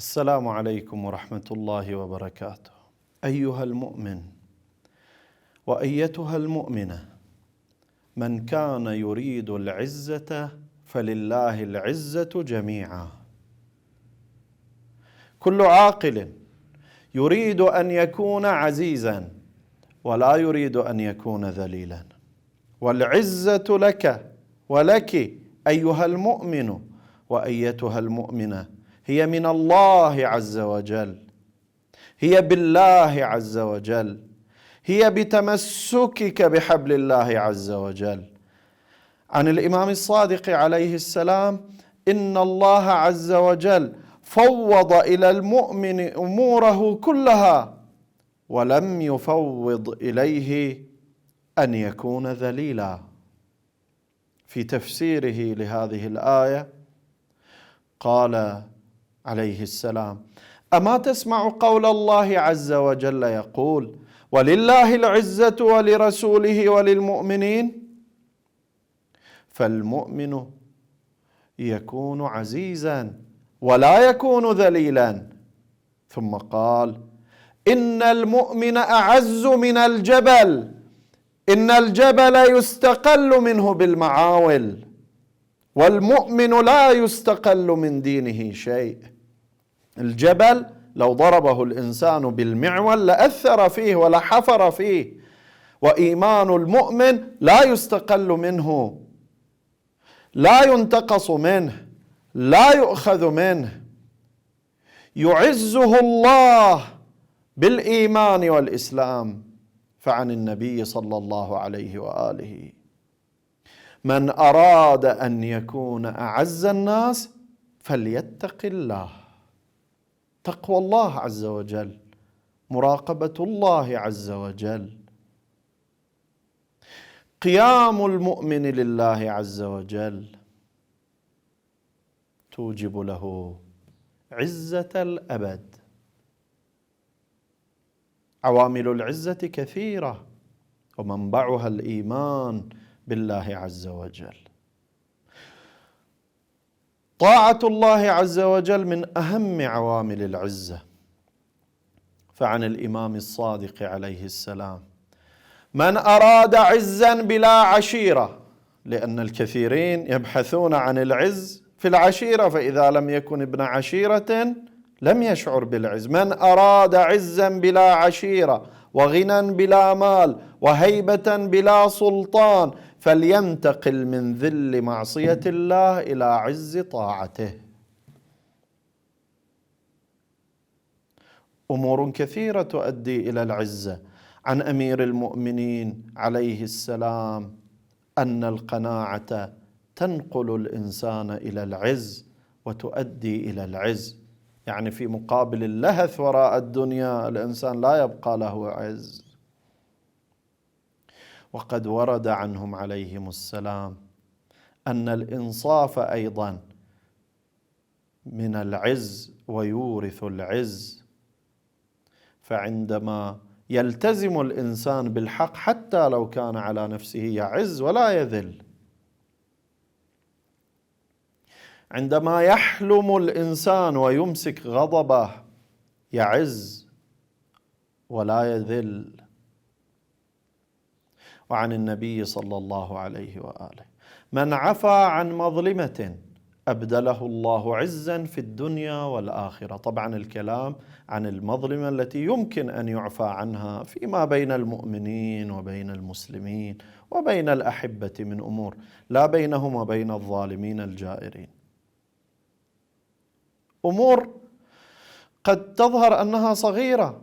السلام عليكم ورحمة الله وبركاته. أيها المؤمن وأيتها المؤمنة، من كان يريد العزة فلله العزة جميعا. كل عاقل يريد أن يكون عزيزا ولا يريد أن يكون ذليلا، والعزة لك ولك أيها المؤمن وأيتها المؤمنة هي من الله عز وجل، هي بالله عز وجل، هي بتمسكك بحبل الله عز وجل. عن الإمام الصادق عليه السلام: إن الله عز وجل فوض إلى المؤمن أموره كلها ولم يفوض إليه أن يكون ذليلا. في تفسيره لهذه الآية قال عليه السلام: أما تسمع قول الله عز وجل يقول: ولله العزة ولرسوله وللمؤمنين؟ فالمؤمن يكون عزيزا ولا يكون ذليلا. ثم قال: إن المؤمن أعز من الجبل، إن الجبل يستقل منه بالمعاول، والمؤمن لا يستقل من دينه شيء. الجبل لو ضربه الإنسان بالمعول لأثر فيه ولحفر فيه، وإيمان المؤمن لا يستقل منه، لا ينتقص منه، لا يؤخذ منه. يعزه الله بالإيمان والإسلام. فعن النبي صلى الله عليه وآله: من أراد أن يكون أعز الناس فليتق الله. تقوى الله عز وجل، مراقبة الله عز وجل، قيام المؤمن لله عز وجل توجب له عزة الأبد. عوامل العزة كثيرة ومنبعها الإيمان بالله عز وجل. طاعة الله عز وجل من أهم عوامل العزة. فعن الإمام الصادق عليه السلام: من أراد عزا بلا عشيرة، لأن الكثيرين يبحثون عن العز في العشيرة، فإذا لم يكن ابن عشيرة لم يشعر بالعز. من أراد عزا بلا عشيرة وغنى بلا مال وهيبة بلا سلطان فلينتقل من ذل معصية الله إلى عز طاعته. أمور كثيرة تؤدي إلى العزة. عن أمير المؤمنين عليه السلام أن القناعة تنقل الإنسان إلى العز وتؤدي إلى العز، يعني في مقابل اللهث وراء الدنيا الإنسان لا يبقى له عز. وقد ورد عنهم عليهم السلام أن الإنصاف أيضا من العز ويورث العز. فعندما يلتزم الإنسان بالحق حتى لو كان على نفسه يعز ولا يذل. عندما يحلم الإنسان ويمسك غضبه يعز ولا يذل. وعن النبي صلى الله عليه وآله: من عفا عن مظلمة أبدله الله عزا في الدنيا والآخرة. طبعا الكلام عن المظلمة التي يمكن أن يعفى عنها فيما بين المؤمنين وبين المسلمين وبين الأحبة من أمور، لا بينهم وبين الظالمين الجائرين. أمور قد تظهر أنها صغيرة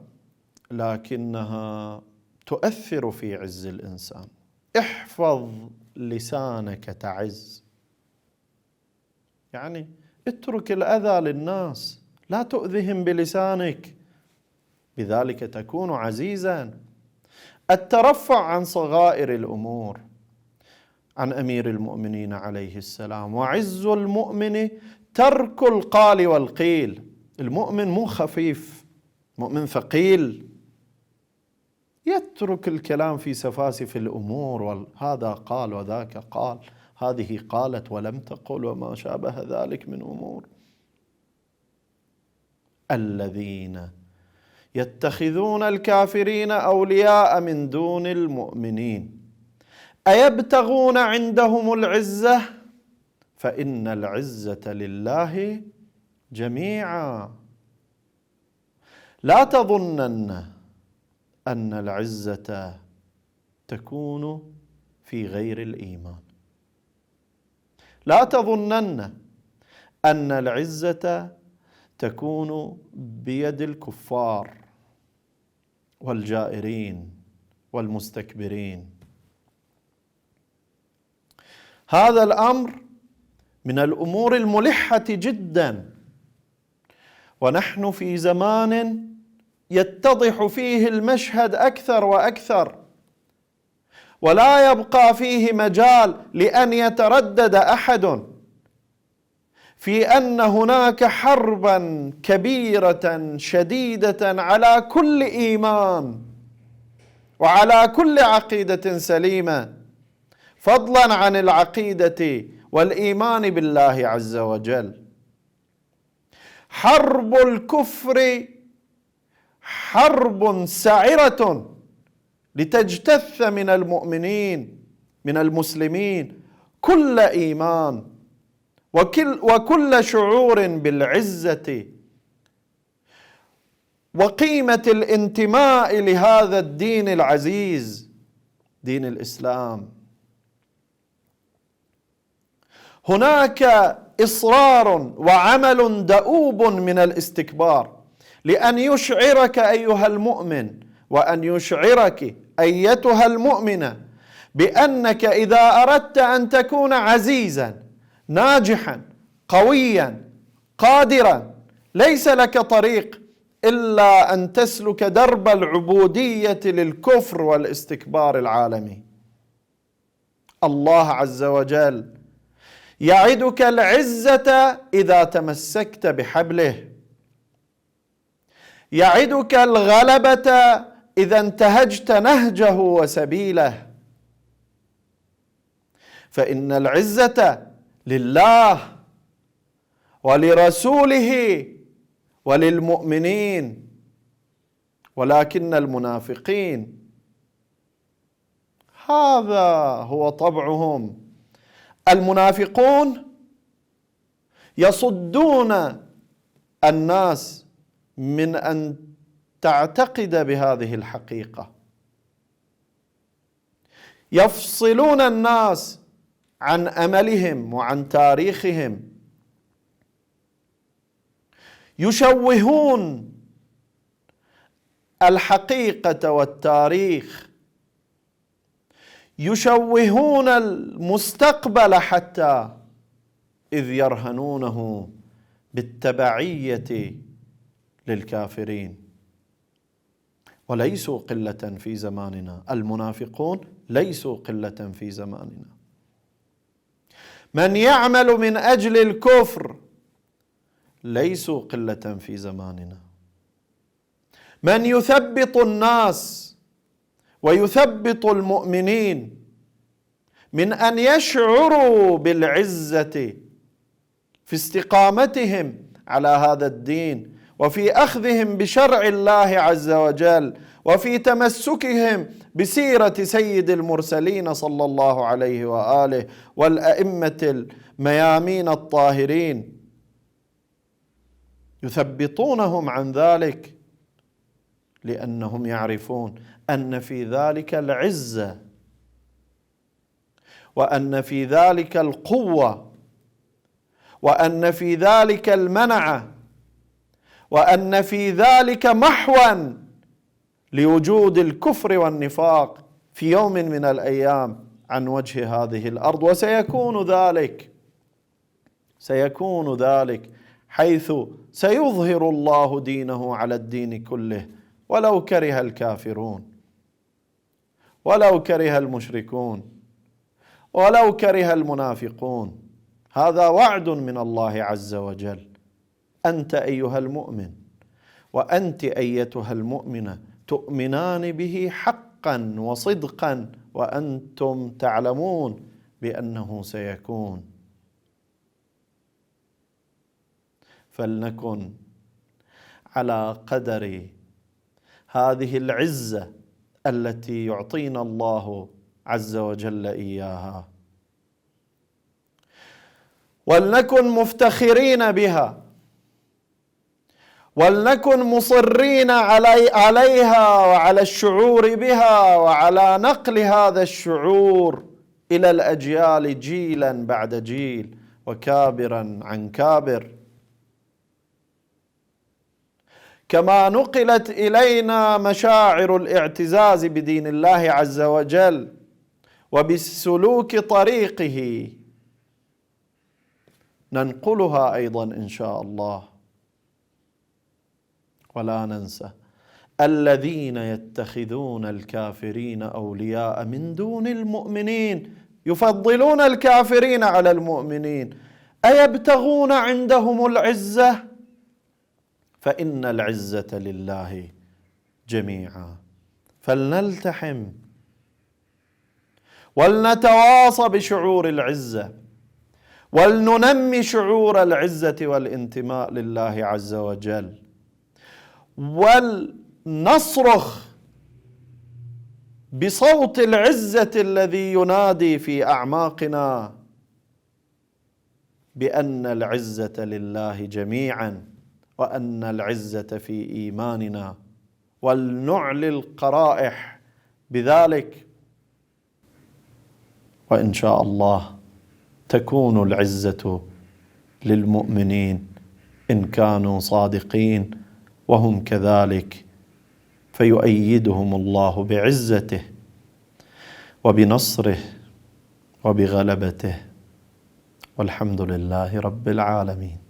لكنها تؤثر في عز الإنسان. احفظ لسانك تعز، يعني اترك الأذى للناس، لا تؤذهم بلسانك، بذلك تكون عزيزا. الترفع عن صغائر الأمور. عن أمير المؤمنين عليه السلام: وعز المؤمن ترك القال والقيل. المؤمن مو خفيف، مؤمن ثقيل، يترك الكلام في سفاسف الأمور، هذا قال وذاك قال، هذه قالت ولم تقل وما شابه ذلك من أمور. الذين يتخذون الكافرين أولياء من دون المؤمنين أيبتغون عندهم العزة فإن العزة لله جميعا. لا تظنن أن العزة تكون في غير الإيمان. لا تظنن أن العزة تكون بيد الكفار والجائرين والمستكبرين. هذا الأمر من الأمور الملحة جدا، ونحن في زمان يتضح فيه المشهد أكثر وأكثر، ولا يبقى فيه مجال لأن يتردد أحد في أن هناك حربا كبيرة شديدة على كل إيمان وعلى كل عقيدة سليمة، فضلا عن العقيدة والإيمان بالله عز وجل. حرب الكفر حرب ساعرة لتجتث من المؤمنين من المسلمين كل إيمان وكل شعور بالعزة وقيمة الانتماء لهذا الدين العزيز، دين الإسلام. هناك إصرار وعمل دؤوب من الاستكبار لأن يشعرك أيها المؤمن وأن يشعرك أيتها المؤمنة بأنك إذا أردت أن تكون عزيزا ناجحا قويا قادرا ليس لك طريق إلا أن تسلك درب العبودية للكفر والاستكبار العالمي. الله عز وجل يعدك العزة إذا تمسكت بحبله، يعدك الغلبة إذا انتهجت نهجه وسبيله، فإن العزة لله ولرسوله وللمؤمنين، ولكن المنافقين هذا هو طبعهم. المنافقون يصدون الناس من أن تعتقد بهذه الحقيقة، يفصلون الناس عن أملهم وعن تاريخهم، يشوهون الحقيقة والتاريخ، يشوهون المستقبل حتى إذ يرهنونه بالتبعية للكافرين. وليسوا قلة في زماننا، المنافقون ليسوا قلة في زماننا. من يعمل من أجل الكفر ليسوا قلة في زماننا. من يثبط الناس ويثبط المؤمنين من أن يشعروا بالعزة في استقامتهم على هذا الدين وفي أخذهم بشرع الله عز وجل وفي تمسكهم بسيرة سيد المرسلين صلى الله عليه وآله والأئمة الميامين الطاهرين، يثبطونهم عن ذلك لأنهم يعرفون أن في ذلك العزة وأن في ذلك القوة وأن في ذلك المنعة وأن في ذلك محوا لوجود الكفر والنفاق في يوم من الأيام عن وجه هذه الأرض. سيكون ذلك حيث سيظهر الله دينه على الدين كله ولو كره الكافرون ولو كره المشركون ولو كره المنافقون. هذا وعد من الله عز وجل. أنت أيها المؤمن وأنت أيتها المؤمنة تؤمنان به حقا وصدقا وأنتم تعلمون بأنه سيكون. فلنكن على قدر هذه العزة التي يعطينا الله عز وجل إياها، ولنكن مفتخرين بها، ولنكن مصرين عليها وعلى الشعور بها وعلى نقل هذا الشعور إلى الأجيال جيلا بعد جيل وكابرا عن كابر. كما نقلت إلينا مشاعر الاعتزاز بدين الله عز وجل وبسلوك طريقه، ننقلها أيضا إن شاء الله. ولا ننسى الذين يتخذون الكافرين أولياء من دون المؤمنين يفضلون الكافرين على المؤمنين أيبتغون عندهم العزة فإن العزة لله جميعا. فلنلتحم ولنتواصى بشعور العزة، ولننمي شعور العزة والانتماء لله عز وجل، ولنصرخ بصوت العزة الذي ينادي في أعماقنا بأن العزة لله جميعا وأن العزة في إيماننا، ولنعلي القرائح بذلك. وإن شاء الله تكون العزة للمؤمنين إن كانوا صادقين وهم كذلك، فيؤيدهم الله بعزته وبنصره وبغلبته، والحمد لله رب العالمين.